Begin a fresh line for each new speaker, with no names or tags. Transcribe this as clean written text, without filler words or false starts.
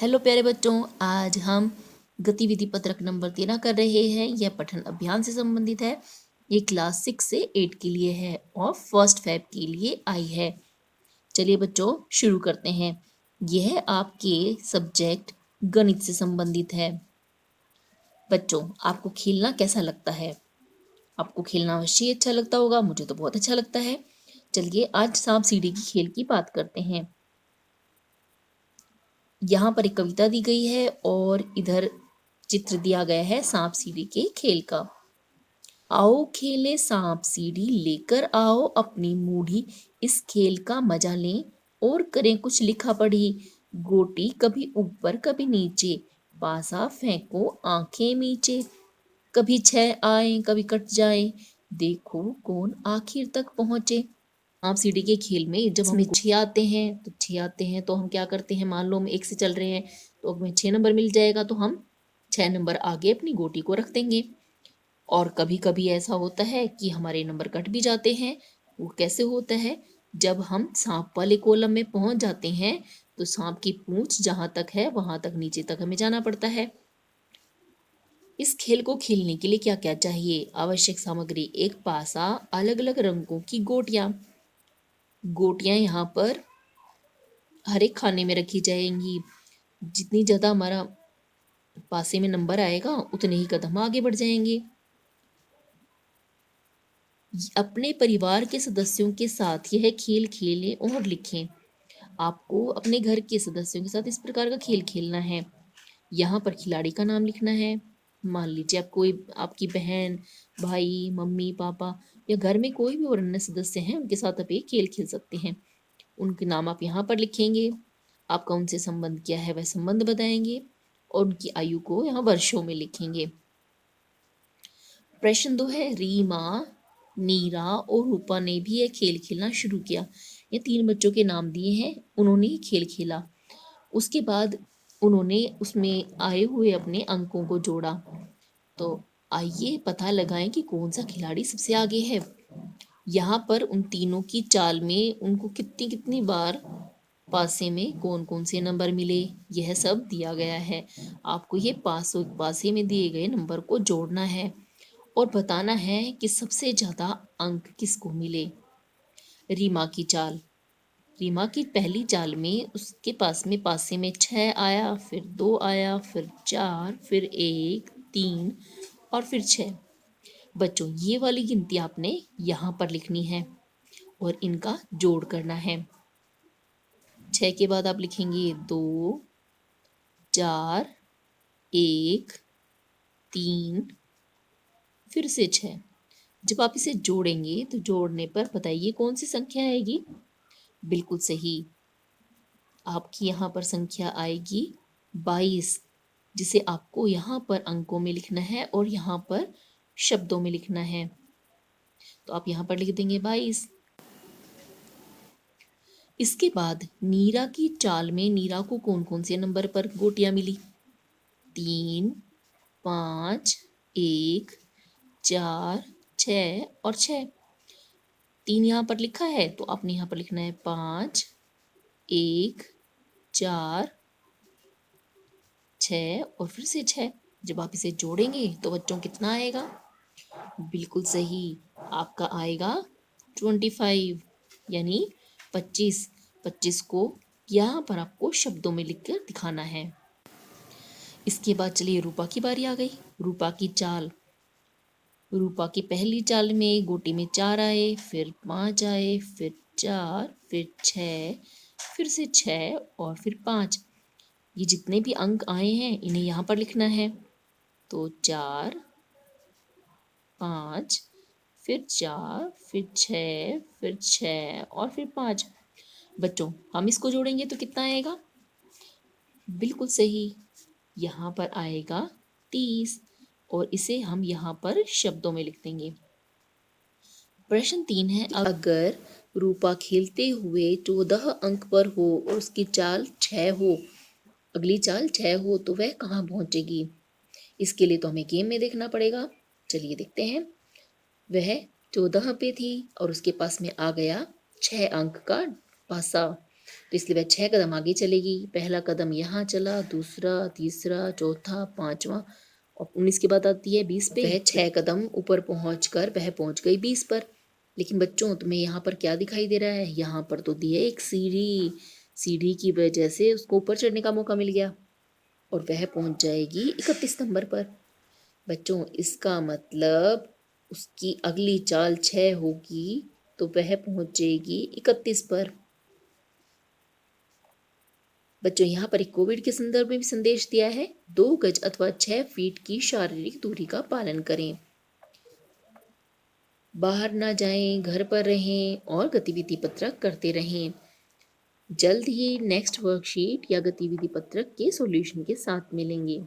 Hello प्यारे बच्चों, आज हम गतिविधि पत्रक नंबर 13 कर रहे हैं। यह पठन अभियान से संबंधित है। ये क्लास 6 से 8 के लिए है और फर्स्ट फैब के लिए आई है। चलिए बच्चों शुरू करते हैं। यह आपके सब्जेक्ट गणित से संबंधित है। बच्चों, आपको खेलना कैसा लगता है? आपको खेलना अवश्य ही अच्छा लगता होगा। मुझे तो बहुत अच्छा लगता है। चलिए आज सांप सीढ़ी की खेल की बात करते हैं। यहाँ पर एक कविता दी गई है और इधर चित्र दिया गया है सांप सीढ़ी के खेल का। आओ खेले सांप सीढ़ी, लेकर आओ अपनी मूढ़ी, इस खेल का मजा लें और करें कुछ लिखा पढ़ी। गोटी कभी ऊपर कभी नीचे, पासा फेंको आंखें मीचे, कभी 6 आए कभी कट जाए, देखो कौन आखिर तक पहुंचे। सांप सीढ़ी के खेल में जब हम 6 आते हैं तो हम क्या करते हैं, मान लो हम 1 से चल रहे हैं तो हमें 6 नंबर मिल जाएगा तो हम 6 नंबर आगे अपनी गोटी को रख देंगे। और कभी कभी ऐसा होता है कि हमारे नंबर कट भी जाते हैं। वो कैसे होता है? जब हम सांप वाले कॉलम में पहुंच जाते हैं तो सांप की पूंछ जहां तक है वहां तक नीचे तक हमें जाना पड़ता है। इस खेल को खेलने के लिए क्या क्या चाहिए? आवश्यक सामग्री: एक पासा, अलग अलग रंगों की गोटियां। गोटियां यहाँ पर हर एक खाने में रखी जाएंगी। जितनी ज्यादा हमारा पासे में नंबर आएगा उतने ही कदम आगे बढ़ जाएंगे। अपने परिवार के सदस्यों के साथ यह खेल खेलें और लिखें। आपको अपने घर के सदस्यों के साथ इस प्रकार का खेल खेलना है। यहाँ पर खिलाड़ी का नाम लिखना है। मान लीजिए आप कोई, आपकी बहन, भाई, मम्मी, पापा या घर में कोई भी और अन्य सदस्य हैं, उनके साथ आप ये खेल खेल सकते हैं। उनके नाम आप यहाँ पर लिखेंगे। आपका उनसे संबंध क्या है वह संबंध बताएंगे और उनकी आयु को यहाँ वर्षों में लिखेंगे। प्रश्न 2 है, रीमा, नीरा और रूपा ने भी यह खेल खेलना शुरू किया। ये 3 बच्चों के नाम दिए हैं, उन्होंने ये खेल खेला। उसके बाद उन्होंने उसमें आए हुए अपने अंकों को जोड़ा। तो आइए पता लगाएं कि कौन सा खिलाड़ी सबसे आगे है। यहाँ पर उन तीनों की चाल में उनको कितनी कितनी बार पासे में कौन कौन से नंबर मिले, यह सब दिया गया है। आपको ये पासे में दिए गए नंबर को जोड़ना है और बताना है कि सबसे ज्यादा अंक किसको मिले। रीमा की चाल: रीमा की पहली चाल में उसके पास में पासे में 6 आया, फिर 2 आया, फिर 4, फिर 1, 3 और फिर 6। बच्चों, ये वाली गिनती आपने यहाँ पर लिखनी है और इनका जोड़ करना है। 6 के बाद आप लिखेंगे 2, 4, 1, 3, फिर से 6। जब आप इसे जोड़ेंगे तो जोड़ने पर बताइए कौन सी संख्या आएगी? बिल्कुल सही, आपकी यहाँ पर संख्या आएगी 22, जिसे आपको यहाँ पर अंकों में लिखना है और यहाँ पर शब्दों में लिखना है। तो आप यहाँ पर लिख देंगे 22। इसके बाद नीरा की चाल में नीरा को कौन कौन से नंबर पर गोटियां मिली? 3, 5, 1, 4, 6 और 6। 3 यहाँ पर लिखा है तो आपने यहाँ पर लिखना है 5, 1, 4, 6 और फिर से 6। जब आप इसे जोड़ेंगे तो बच्चों कितना आएगा? बिल्कुल सही, आपका आएगा 25, यानी 25। 25 को यहाँ पर आपको शब्दों में लिखकर दिखाना है। इसके बाद चलिए रूपा की बारी आ गई। रूपा की चाल: रूपा की पहली चाल में गोटी में 4 आए, फिर 5 आए, फिर 4, फिर 6, फिर से 6 और फिर 5। ये जितने भी अंक आए हैं इन्हें यहाँ पर लिखना है। तो 4, 5, फिर 4, फिर 6, फिर 6 और फिर 5। बच्चों, हम इसको जोड़ेंगे तो कितना आएगा? बिल्कुल सही, यहाँ पर आएगा 30 और इसे हम यहाँ पर शब्दों में लिख देंगे। प्रश्न 3 है, अगर रूपा खेलते हुए 14 अंक पर हो और उसकी चाल 6 हो, अगली चाल 6 हो तो वह कहाँ पहुंचेगी? इसके लिए तो हमें गेम में देखना पड़ेगा। चलिए देखते हैं। वह 14 पे थी और उसके पास में आ गया 6 अंक का पासा। तो इसलिए वह 6 कदम आगे चलेगी। पहला कदम यहाँ चला, दूसरा, तीसरा, चौथा, 5वां और 19 के बाद आती है 20 पे। वह 6 कदम ऊपर पहुँचकर वह पहुँच गई 20 पर। लेकिन बच्चों तुम्हें यहाँ पर क्या दिखाई दे रहा है? यहाँ पर तो दी है एक सीढ़ी। सीढ़ी की वजह से उसको ऊपर चढ़ने का मौका मिल गया और वह पहुँच जाएगी 31 नंबर पर। बच्चों इसका मतलब उसकी अगली चाल 6 होगी तो वह पहुँचेगी 31 पर। बच्चों यहाँ पर एक कोविड के संदर्भ में भी संदेश दिया है, 2 गज अथवा 6 फीट की शारीरिक दूरी का पालन करें, बाहर ना जाएं, घर पर रहें और गतिविधि पत्रक करते रहें। जल्द ही नेक्स्ट वर्कशीट या गतिविधि पत्रक के सॉल्यूशन के साथ मिलेंगे।